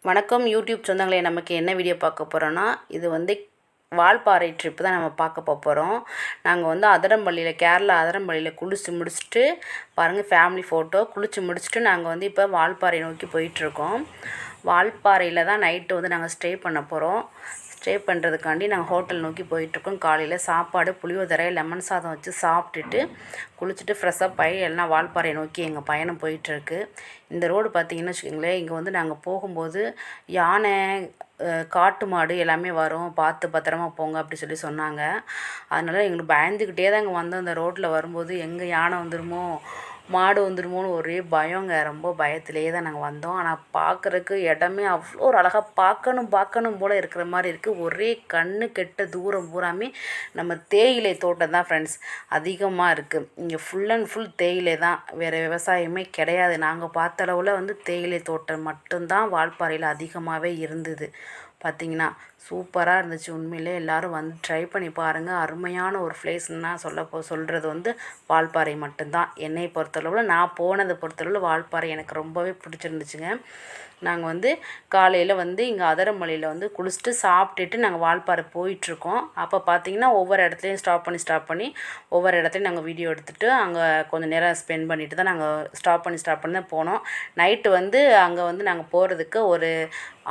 வணக்கம் யூடியூப் சொந்தங்களே, நமக்கு என்ன வீடியோ பார்க்க போகிறோன்னா, இது வந்து வால்பாறை ட்ரிப்பு தான் நம்ம பார்க்க போகிறோம். நாங்கள் வந்து அதிரம்பள்ளியில் கேரளா அதிரம்பள்ளியில் குளிச்சு முடிச்சுட்டு பாருங்கள், ஃபேமிலி ஃபோட்டோ குளிச்சு முடிச்சுட்டு நாங்கள் வந்து இப்போ வால்பாறை நோக்கி போயிட்டுருக்கோம். வால்பாறையில் தான் நைட்டு வந்து நாங்கள் ஸ்டே பண்ண போகிறோம். ஸ்டே பண்ணுறதுக்காண்டி நாங்கள் ஹோட்டல் நோக்கி போயிட்டுருக்கோம். காலையில் சாப்பாடு புளியோதரை லெமன் சாதம் வச்சு சாப்பிட்டுட்டு குளிச்சுட்டு ஃப்ரெஷ்ஷப் ஆகி எல்லாம் வால்பாறை நோக்கி எங்கள் பயணம் போயிட்டுருக்கு. இந்த ரோடு பார்த்திங்கன்னு வச்சுக்கோங்களேன், இங்கே வந்து நாங்கள் போகும்போது யானை, காட்டு மாடு எல்லாமே வரும், பார்த்து பத்திரமா போங்க அப்படி சொல்லி சொன்னாங்க. அதனால் எங்களுக்கு பயந்துக்கிட்டே தான் இங்கே வந்தோம். அந்த ரோட்டில் வரும்போது எங்கே யானை வந்துடுமோ மாடு வந்துடுமோன்னு ஒரே பயங்க. ரொம்ப பயத்திலேயே தான் நாங்கள் வந்தோம். ஆனால் பார்க்குறக்கு இடமே அவ்வளோ ஒரு அழகாக பார்க்கணும் போல் இருக்கிற மாதிரி இருக்குது. ஒரே கண்ணு கெட்ட தூரம் பூராமே நம்ம தேயிலை தோட்டம் தான் ஃப்ரெண்ட்ஸ் அதிகமாக இருக்குது. இங்கே ஃபுல் அண்ட் ஃபுல் தேயிலை தான், வேறு விவசாயமே கிடையாது. நாங்கள் பார்த்த அளவில் வந்து தேயிலை தோட்டம் மட்டும்தான் வால்பாறையில் அதிகமாகவே இருந்தது. பார்த்திங்கன்னா சூப்பராக இருந்துச்சு. உண்மையிலே எல்லோரும் வந்து ட்ரை பண்ணி பாருங்கள். அருமையான ஒரு பிளேஸ்ன்னா சொல்கிறது வந்து வால்பாறை மட்டும்தான். என்னை பொறுத்தளவில், நான் போனதை பொறுத்தளவில் வால்பாறை எனக்கு ரொம்பவே பிடிச்சிருந்துச்சுங்க. நாங்கள் வந்து காலையில் வந்து இங்கே அதிரமலையில் வந்து குளிச்சுட்டு சாப்பிட்டுட்டு நாங்கள் வால்பாறை போயிட்டுருக்கோம். அப்போ பார்த்திங்கன்னா ஒவ்வொரு இடத்துலையும் ஸ்டாப் பண்ணி ஒவ்வொரு இடத்துலையும் நாங்கள் வீடியோ எடுத்துகிட்டு அங்கே கொஞ்சம் நேரம் ஸ்பெண்ட் பண்ணிவிட்டு தான் நாங்கள் ஸ்டாப் பண்ணி தான் போனோம். நைட்டு வந்து அங்கே வந்து நாங்கள் போகிறதுக்கு ஒரு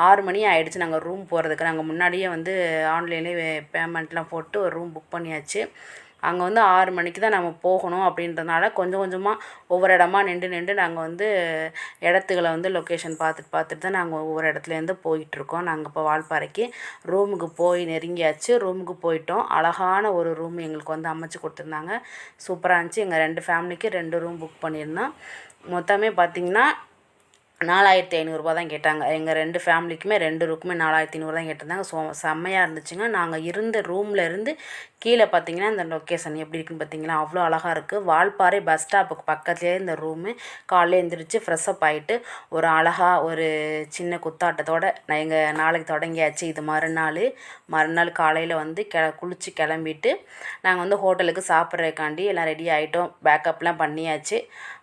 6 மணி ஆகிடுச்சு. நாங்கள் ரூம் போகிறதுக்கு நாங்கள் முன்னாடியே வந்து ஆன்லைன்லேயே பேமெண்ட்லாம் போட்டு ஒரு ரூம் புக் பண்ணியாச்சு. அங்கே வந்து 6 மணிக்கு தான் நம்ம போகணும். அப்படின்றதுனால கொஞ்சம் கொஞ்சமாக ஒவ்வொரு இடமா நின்று நாங்கள் வந்து இடத்துகளை வந்து லொக்கேஷன் பார்த்துட்டு தான் நாங்கள் ஒவ்வொரு இடத்துலேருந்து போயிட்டுருக்கோம். நாங்கள் இப்போ வால்பாறைக்கு ரூமுக்கு போய் நெருங்கியாச்சு. ரூமுக்கு போயிட்டோம். அழகான ஒரு ரூம் எங்களுக்கு வந்து அமைச்சு கொடுத்துருந்தாங்க. சூப்பராக இருந்துச்சு. எங்கள் 2 ஃபேமிலிக்கு 2 ரூம் புக் பண்ணியிருந்தோம். மொத்தமே பார்த்திங்கன்னா 4500 தான் கேட்டாங்க. எங்கள் 2 ஃபேமிலிக்குமே 2 ரூமுக்குமே 4500 தான் கேட்டிருந்தாங்க. செம்மையாக இருந்துச்சுங்க. நாங்கள் இருந்த ரூமில் இருந்து கீழே பார்த்திங்கன்னா இந்த லொக்கேஷன் எப்படி இருக்குன்னு பார்த்திங்கன்னா அவ்வளோ அழகாக இருக்குது. வால்பாறை பஸ் ஸ்டாப்புக்கு பக்கத்துலேயே இந்த ரூமு. காலையில் எழுந்திரிச்சு ஃப்ரெஷ்ஷப் ஆகிட்டு ஒரு அழகாக ஒரு சின்ன குத்தாட்டத்தோடு நான் எங்கள் நாளைக்கு தொடங்கியாச்சு. இது மறுநாள் காலையில் வந்து குளித்து கிளம்பிட்டு நாங்கள் வந்து ஹோட்டலுக்கு சாப்பிட்றதுக்காண்டி எல்லாம் ரெடி ஆகிட்டோம். பேக்கப்லாம்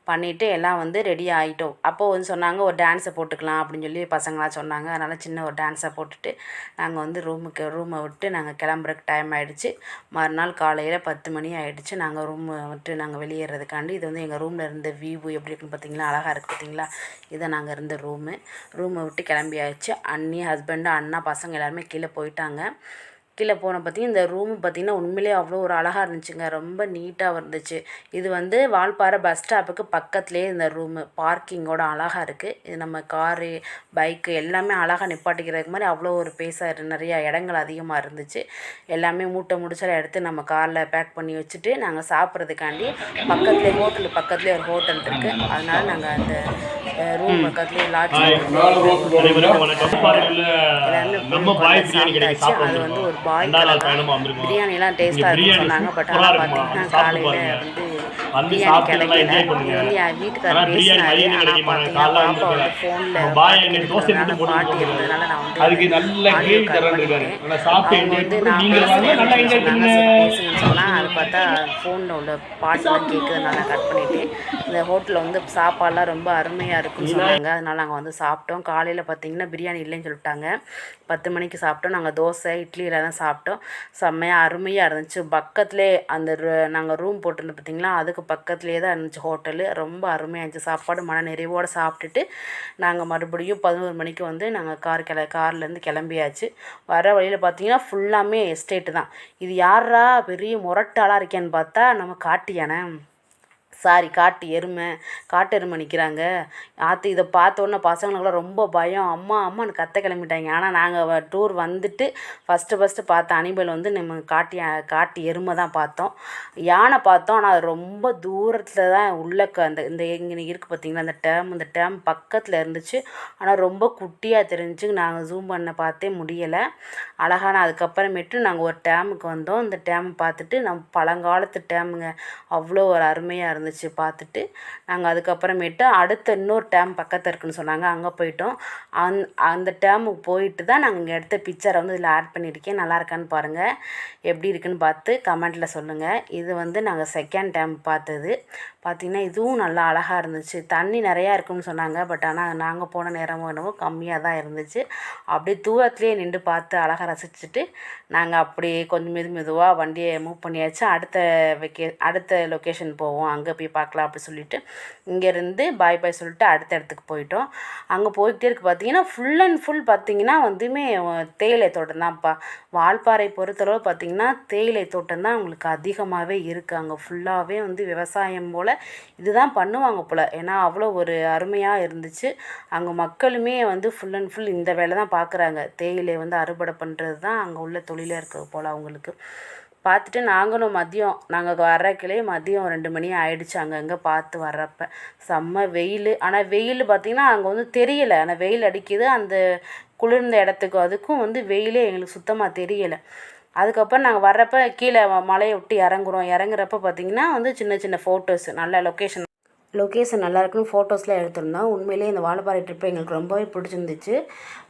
பண்ணிவிட்டு எல்லாம் வந்து ரெடி ஆகிட்டோம். அப்போது வந்து சொன்னாங்க ஒரு டான்ஸை போட்டுக்கலாம் அப்படின்னு சொல்லி பசங்களாம் சொன்னாங்க. அதனால் சின்ன ஒரு டான்ஸை போட்டுட்டு நாங்கள் வந்து ரூமை விட்டு நாங்கள் கிளம்புறக்கு டைம் ஆகிடுச்சு. மறுநாள் காலையில் 10 மணி ஆகிடுச்சு. நாங்கள் ரூமை விட்டு நாங்கள் வெளியேறதுக்காண்டி. இது வந்து எங்கள் ரூமில் இருந்த வியூ எப்படி இருக்குன்னு பார்த்திங்களா, அழகாக இருக்குது பார்த்திங்களா. இதை நாங்கள் இருந்த ரூமை விட்டு கிளம்பியாச்சு. அண்ணி, ஹஸ்பண்டு, அண்ணா, பசங்க எல்லாருமே கீழே போயிட்டாங்க. கீழே போன பார்த்திங்கன்னா இந்த ரூமு பார்த்திங்கன்னா உண்மையிலே அவ்வளோ ஒரு அழகாக இருந்துச்சுங்க. ரொம்ப நீட்டாக இருந்துச்சு. இது வந்து வால்பாறை பஸ் ஸ்டாப்புக்கு பக்கத்துலேயே இந்த ரூமு. பார்க்கிங்கோட அழகாக இருக்குது. இது நம்ம காரு, பைக்கு எல்லாமே அழகாக நிப்பாட்டிக்கிறதுக்கு மாதிரி அவ்வளோ ஒரு நிறையா இடங்கள் அதிகமாக இருந்துச்சு. எல்லாமே மூட்டை முடிச்செல்லாம் எடுத்து நம்ம காரில் பேக் பண்ணி வச்சுட்டு நாங்கள் சாப்பிட்றதுக்காண்டி ஹோட்டல் பக்கத்துலேயே ஒரு ஹோட்டல் இருக்குது. அதனால் நாங்கள் அந்த ரூம் பக்கத்துலேயே லாட்ஜ் அது வந்து ஒரு பிரியாணிலாம் டேஸ்ட்டாக இருக்குன்னு சொன்னாங்க. பட் ஆனால் பார்த்தீங்கன்னா காலையில் வந்து பிரியாணி கிடைக்கல. வீட்டுக்காரர் பேசினாரு. ஆனால் பார்த்தீங்கன்னா பாப்பா வந்து ஃபோனில் பாட்டி இருந்ததுனால நான் வந்து ஆடியோ கால் பண்ணிட்டேன். அவங்க வந்து நான் பேசுங்கன்னு சொன்னால் அது பார்த்தா ஃபோனில் உள்ள பாட்டெலாம் கேட்குறதுனால நான் கட் பண்ணிவிட்டேன். இந்த ஹோட்டலில் வந்து சாப்பாடெலாம் ரொம்ப அருமையாக இருக்குன்னு சொன்னாங்க. அதனால் நாங்கள் வந்து சாப்பிட்டோம். காலையில் பார்த்திங்கன்னா பிரியாணி இல்லைன்னு சொல்லிட்டாங்க. 10 மணிக்கு சாப்பிட்டோம். நாங்கள் தோசை, இட்லியில் தான் சாப்பிட்டோம். செம்மையாக அருமையாக இருந்துச்சு. பக்கத்துலேயே அந்த நாங்கள் ரூம் போட்டிருந்தோம் பார்த்திங்களா, அதுக்கு பக்கத்துலேயே தான் இருந்துச்சு ஹோட்டலு. ரொம்ப அருமையாக இருந்துச்சு. சாப்பாடு மன நிறைவோடு சாப்பிட்டுட்டு நாங்கள் மறுபடியும் 11 மணிக்கு வந்து நாங்கள் கார்லேருந்து கிளம்பியாச்சு. வர வழியில் பார்த்திங்கன்னா ஃபுல்லாமே எஸ்டேட்டு தான். இது யாரா பெரிய முரட்டாளாக இருக்கேன்னு பார்த்தா நம்ம காட்டு யானை, காட்டு எருமை நிற்கிறாங்க. இதை பார்த்தோன்னே பசங்களுக்குலாம் ரொம்ப பயம். அம்மான்னு கத்த கிளம்பிட்டாங்க. ஆனால் நாங்கள் டூர் வந்துட்டு ஃபஸ்ட்டு பார்த்த அனிமல் வந்து நம்ம காட்டு எருமை தான் பார்த்தோம். யானை பார்த்தோம். ஆனால் அது ரொம்ப தூரத்தில் தான் இந்த இங்கே இருக்குது பார்த்திங்களா இந்த டேம் பக்கத்தில் இருந்துச்சு. ஆனால் ரொம்ப குட்டியாக தெரிஞ்சு நாங்கள் ஜூம் பண்ண பார்த்தே முடியலை. அழகான அதுக்கப்புறமேட்டு நாங்கள் ஒரு டேமுக்கு வந்தோம். இந்த டேம் பார்த்துட்டு நம்ம பழங்காலத்து டேமுங்க, அவ்வளோ ஒரு அருமையாக இருந்துச்சு. பார்த்துட்டு நாங்கள் அதுக்கப்புறமேட்டு அடுத்த இன்னொரு டேம் பக்கத்தில் இருக்குன்னு சொன்னாங்க. அங்கே போயிட்டோம். அந்த டேமுக்கு போயிட்டு தான் நாங்கள் இங்கே எடுத்த பிக்சரை வந்து இதில் ஆட் பண்ணியிருக்கேன். நல்லா இருக்கான்னு பாருங்கள். எப்படி இருக்குன்னு பார்த்து கமெண்ட்டில் சொல்லுங்கள். இது வந்து நாங்கள் செகண்ட் டேம் பார்த்தது. பார்த்திங்கன்னா இதுவும் நல்லா அழகாக இருந்துச்சு. தண்ணி நிறையா இருக்குன்னு சொன்னாங்க. பட் ஆனால் நாங்கள் போன நேரமோ என்னவோ கம்மியாக தான் இருந்துச்சு. அப்படியே தூரத்துலேயே நின்று பார்த்து அழகாக ரசிச்சுட்டு நாங்கள் அப்படியே கொஞ்சம் மெதுவாக வண்டியை மூவ் பண்ணியாச்சு. அடுத்த லொக்கேஷன் போவோம், அங்கே போய் பார்க்கலாம் அப்படி சொல்லிட்டு இங்கேருந்து பாய் பாய் சொல்லிட்டு அடுத்த இடத்துக்கு போயிட்டோம். அங்கே போய்கிட்டே இருக்குது. பார்த்திங்கன்னா ஃபுல் அண்ட் ஃபுல் பார்த்திங்கன்னா வந்துமே தேயிலை தோட்டம் தான்ப்பா. வால்பாறை பொறுத்தளவு பார்த்திங்கன்னா தேயிலை தோட்டம் தான் உங்களுக்கு அதிகமாகவே இருக்குது. அங்கே ஃபுல்லாகவே வந்து விவசாயம் போல் இதுதான் பண்ணுவாங்க போல். ஏன்னா அவ்வளோ ஒரு அருமையாக இருந்துச்சு. அங்கே மக்களுமே வந்து ஃபுல் அண்ட் ஃபுல் இந்த வேலை தான் பார்க்குறாங்க. தேயிலை வந்து அறுவடை பண்ணுறது தான் அங்கே உள்ள தொழிலே இருக்குது போல் அவங்களுக்கு. பார்த்துட்டு நாங்கள் வர்றக்கிலே மதியம் 2 மணி ஆயிடுச்சு. அங்கங்கே பார்த்து வர்றப்ப செம்ம வெயில். ஆனால் வெயில் பார்த்திங்கன்னா அங்கே வந்து தெரியலை. ஆனால் வெயில் அடிக்குது. அந்த குளிர்ந்த இடத்துக்கும் அதுக்கும் வந்து வெயிலே எங்களுக்கு சுத்தமாக தெரியலை. அதுக்கப்புறம் நாங்கள் வர்றப்போ கீழே மலையை விட்டு இறங்குறப்ப பார்த்திங்கன்னா வந்து சின்ன சின்ன ஃபோட்டோஸ் நல்ல லொக்கேஷன் நல்லா இருக்குன்னு ஃபோட்டோஸ்லாம் எடுத்திருந்தோம். உண்மையிலேயே இந்த வால்பாறை ட்ரிப்பு எங்களுக்கு ரொம்பவே பிடிச்சிருந்துச்சு.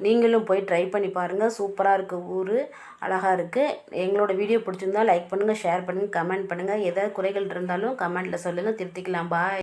நீங்களும் போய் ட்ரை பண்ணி பாருங்கள். சூப்பராக இருக்குது, ஊர் அழகாக இருக்குது. எங்களோட வீடியோ பிடிச்சிருந்தா லைக் பண்ணுங்கள், ஷேர் பண்ணுங்கள், கமெண்ட் பண்ணுங்கள். ஏதாவது குறைகள் இருந்தாலும் கமெண்ட்டில் சொல்லுங்கள், திருத்திக்கலாம். பாய்.